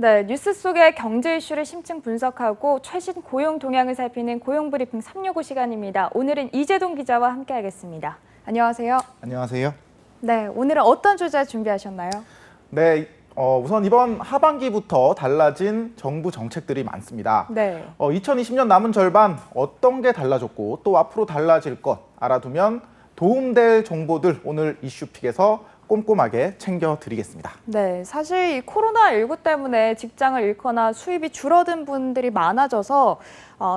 네, 뉴스 속의 경제 이슈를 심층 분석하고 최신 고용 동향을 살피는 고용브리핑 365 시간입니다. 오늘은 이재동 기자와 함께하겠습니다. 안녕하세요. 안녕하세요. 네, 오늘은 어떤 주제 준비하셨나요? 네, 우선 이번 하반기부터 달라진 정부 정책들이 많습니다. 네. 2020년 남은 절반 어떤 게 달라졌고 또 앞으로 달라질 것 알아두면 도움될 정보들 오늘 이슈픽에서 꼼꼼하게 챙겨드리겠습니다. 네, 사실 이 코로나19 때문에 직장을 잃거나 수입이 줄어든 분들이 많아져서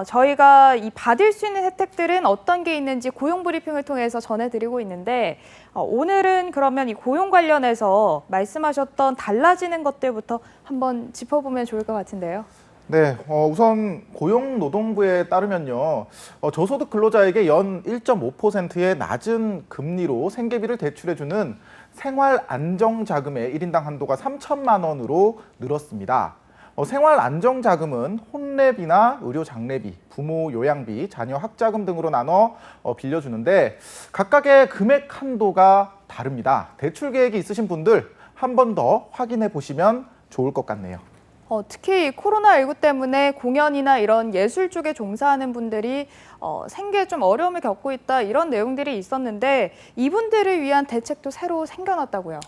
저희가 이 받을 수 있는 혜택들은 어떤 게 있는지 고용 브리핑을 통해서 전해드리고 있는데 오늘은 그러면 이 고용 관련해서 말씀하셨던 달라지는 것들부터 한번 짚어보면 좋을 것 같은데요. 네, 우선 고용노동부에 따르면요, 저소득 근로자에게 연 1.5%의 낮은 금리로 생계비를 대출해주는 생활안정자금의 1인당 한도가 3천만 원으로 늘었습니다. 생활안정자금은 혼례비나 의료장례비, 부모 요양비, 자녀 학자금 등으로 나눠 빌려주는데 각각의 금액 한도가 다릅니다. 대출 계획이 있으신 분들 한 번 더 확인해 보시면 좋을 것 같네요. 특히 코로나19 때문에 공연이나 이런 예술 쪽에 종사하는 분들이 생계에 좀 어려움을 겪고 있다 이런 내용들이 있었는데 이분들을 위한 대책도 새로 생겨났다고요.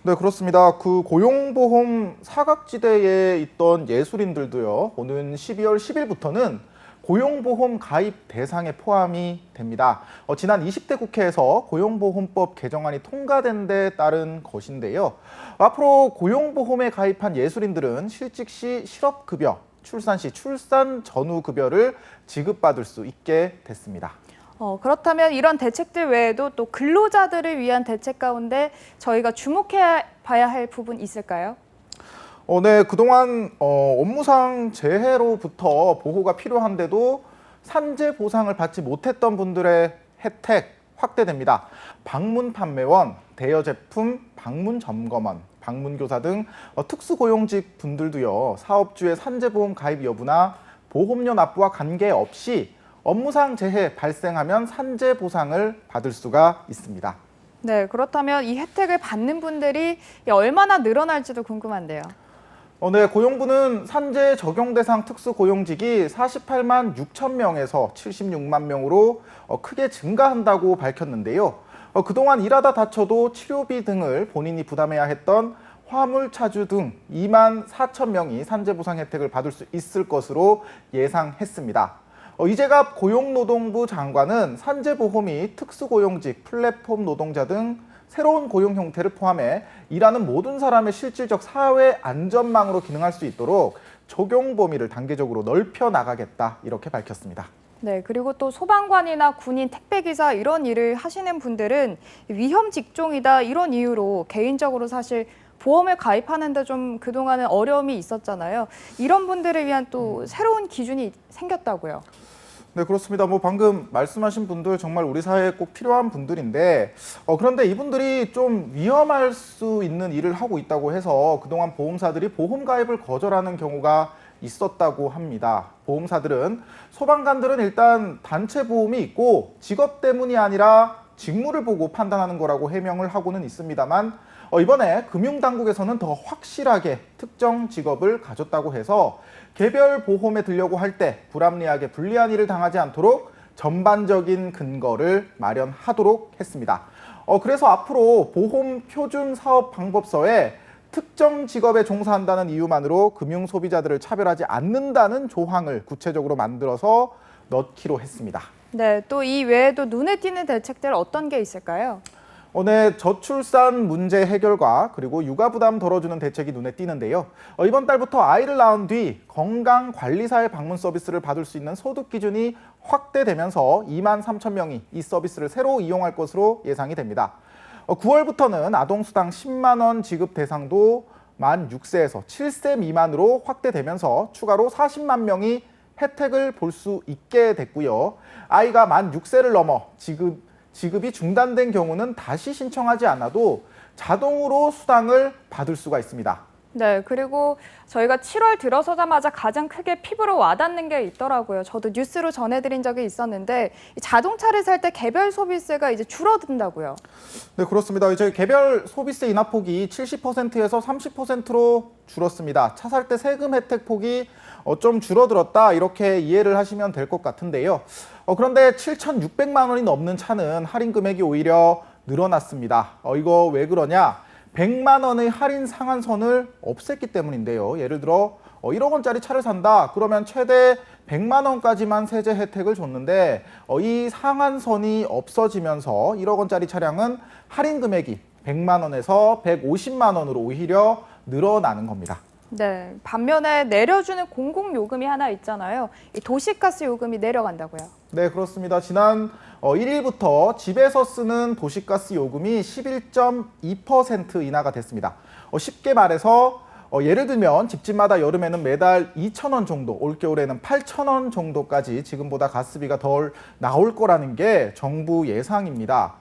네, 그렇습니다. 그 고용보험 사각지대에 있던 예술인들도요, 오는 12월 10일부터는 고용보험 가입 대상에 포함이 됩니다. 지난 20대 국회에서 고용보험법 개정안이 통과된 데 따른 것인데요. 앞으로 고용보험에 가입한 예술인들은 실직 시 실업급여, 출산 시 출산 전후 급여를 지급받을 수 있게 됐습니다. 그렇다면 이런 대책들 외에도 또 근로자들을 위한 대책 가운데 저희가 주목해 봐야 할 부분 있을까요? 네, 그동안 업무상 재해로부터 보호가 필요한데도 산재 보상을 받지 못했던 분들의 혜택 확대됩니다. 방문 판매원, 대여 제품, 방문 점검원, 방문 교사 등 특수고용직 분들도요, 사업주의 산재보험 가입 여부나 보험료 납부와 관계없이 업무상 재해 발생하면 산재 보상을 받을 수가 있습니다. 네, 그렇다면 이 혜택을 받는 분들이 얼마나 늘어날지도 궁금한데요. 네, 고용부는 산재 적용 대상 특수고용직이 48만 6천 명에서 76만 명으로 크게 증가한다고 밝혔는데요. 그동안 일하다 다쳐도 치료비 등을 본인이 부담해야 했던 화물차주 등 2만 4천 명이 산재보상 혜택을 받을 수 있을 것으로 예상했습니다. 이재갑 고용노동부 장관은 산재보험이 특수고용직, 플랫폼 노동자 등 새로운 고용 형태를 포함해 일하는 모든 사람의 실질적 사회 안전망으로 기능할 수 있도록 적용 범위를 단계적으로 넓혀 나가겠다 이렇게 밝혔습니다. 네, 그리고 또 소방관이나 군인, 택배기사 이런 일을 하시는 분들은 위험 직종이다 이런 이유로 개인적으로 사실 보험을 가입하는데 좀 그동안은 어려움이 있었잖아요. 이런 분들을 위한 또 새로운 기준이 생겼다고요. 네, 그렇습니다. 방금 말씀하신 분들 정말 우리 사회에 꼭 필요한 분들인데 그런데 이분들이 좀 위험할 수 있는 일을 하고 있다고 해서 그동안 보험사들이 보험 가입을 거절하는 경우가 있었다고 합니다. 보험사들은 소방관들은 일단 단체 보험이 있고 직업 때문이 아니라 직무를 보고 판단하는 거라고 해명을 하고는 있습니다만 이번에 금융당국에서는 더 확실하게 특정 직업을 가졌다고 해서 개별 보험에 들려고 할 때 불합리하게 불리한 일을 당하지 않도록 전반적인 근거를 마련하도록 했습니다. 그래서 앞으로 보험 표준 사업 방법서에 특정 직업에 종사한다는 이유만으로 금융 소비자들을 차별하지 않는다는 조항을 구체적으로 만들어서 넣기로 했습니다. 네, 또 이 외에도 눈에 띄는 대책들 어떤 게 있을까요? 네, 저출산 문제 해결과 그리고 육아 부담 덜어주는 대책이 눈에 띄는데요. 이번 달부터 아이를 낳은 뒤 건강관리사의 방문 서비스를 받을 수 있는 소득 기준이 확대되면서 2만 3천 명이 이 서비스를 새로 이용할 것으로 예상이 됩니다. 9월부터는 아동수당 10만 원 지급 대상도 만 6세에서 7세 미만으로 확대되면서 추가로 40만 명이 혜택을 볼 수 있게 됐고요. 아이가 만 6세를 넘어 지급이 중단된 경우는 다시 신청하지 않아도 자동으로 수당을 받을 수가 있습니다. 네, 그리고 저희가 7월 들어서자마자 가장 크게 피부로 와닿는 게 있더라고요. 저도 뉴스로 전해드린 적이 있었는데 이 자동차를 살 때 개별 소비세가 이제 줄어든다고요. 네, 그렇습니다. 이제 개별 소비세 인하폭이 70%에서 30%로 줄었습니다. 차 살 때 세금 혜택 폭이 좀 줄어들었다 이렇게 이해를 하시면 될 것 같은데요. 그런데 7,600만 원이 넘는 차는 할인 금액이 오히려 늘어났습니다. 이거 왜 그러냐? 100만 원의 할인 상한선을 없앴기 때문인데요. 예를 들어 1억 원짜리 차를 산다. 그러면 최대 100만 원까지만 세제 혜택을 줬는데 이 상한선이 없어지면서 1억 원짜리 차량은 할인 금액이 100만 원에서 150만 원으로 오히려 늘어나는 겁니다. 네, 반면에 내려주는 공공요금이 하나 있잖아요. 이 도시가스 요금이 내려간다고요. 네, 그렇습니다. 지난 1일부터 집에서 쓰는 도시가스 요금이 11.2% 인하가 됐습니다. 쉽게 말해서 예를 들면 집집마다 여름에는 매달 2,000원 정도, 올겨울에는 8,000원 정도까지 지금보다 가스비가 덜 나올 거라는 게 정부 예상입니다.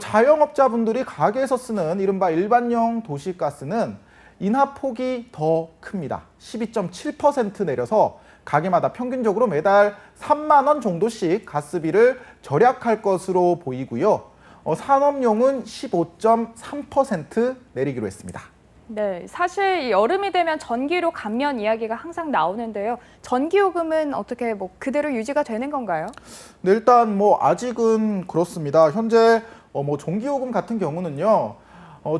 자영업자분들이 가게에서 쓰는 이른바 일반용 도시가스는 인하폭이 더 큽니다. 12.7% 내려서 가게마다 평균적으로 매달 3만 원 정도씩 가스비를 절약할 것으로 보이고요. 산업용은 15.3% 내리기로 했습니다. 네, 사실 이 여름이 되면 전기료 감면 이야기가 항상 나오는데요. 전기요금은 어떻게 그대로 유지가 되는 건가요? 네, 일단 아직은 그렇습니다. 현재 전기요금 같은 경우는요.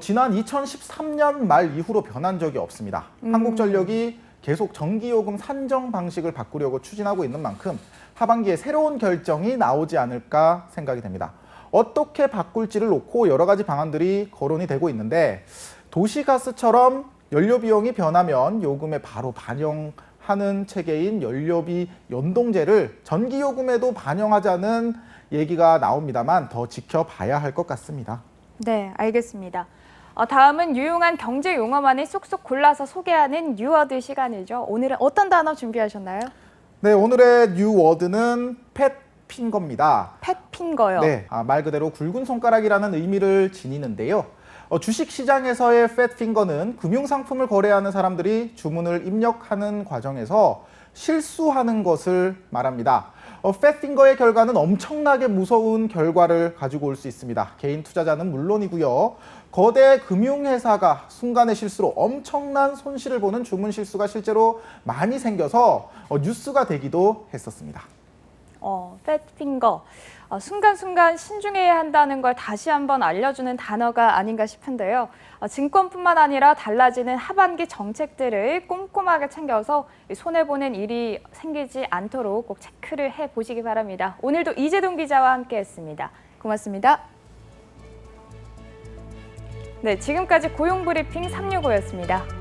지난 2013년 말 이후로 변한 적이 없습니다. 한국전력이 계속 전기요금 산정 방식을 바꾸려고 추진하고 있는 만큼 하반기에 새로운 결정이 나오지 않을까 생각이 됩니다. 어떻게 바꿀지를 놓고 여러 가지 방안들이 거론이 되고 있는데 도시가스처럼 연료비용이 변하면 요금에 바로 반영하는 체계인 연료비 연동제를 전기요금에도 반영하자는 얘기가 나옵니다만 더 지켜봐야 할 것 같습니다. 네, 알겠습니다. 다음은 유용한 경제 용어만을 쏙쏙 골라서 소개하는 뉴워드 시간이죠. 오늘은 어떤 단어 준비하셨나요? 네, 오늘의 뉴워드는 팻핑거입니다. 팻핑거요. 네, 말 그대로 굵은 손가락이라는 의미를 지니는데요. 주식시장에서의 팻핑거는 금융상품을 거래하는 사람들이 주문을 입력하는 과정에서 실수하는 것을 말합니다. 팻핑거의 결과는 엄청나게 무서운 결과를 가지고 올 수 있습니다. 개인 투자자는 물론이고요. 거대 금융회사가 순간의 실수로 엄청난 손실을 보는 주문 실수가 실제로 많이 생겨서 뉴스가 되기도 했었습니다. 팻핑거. 순간순간 신중해야 한다는 걸 다시 한번 알려주는 단어가 아닌가 싶은데요. 증권뿐만 아니라 달라지는 하반기 정책들을 꼼꼼하게 챙겨서 손해보는 일이 생기지 않도록 꼭 체크를 해보시기 바랍니다. 오늘도 이재동 기자와 함께했습니다. 고맙습니다. 네, 지금까지 고용브리핑 365였습니다.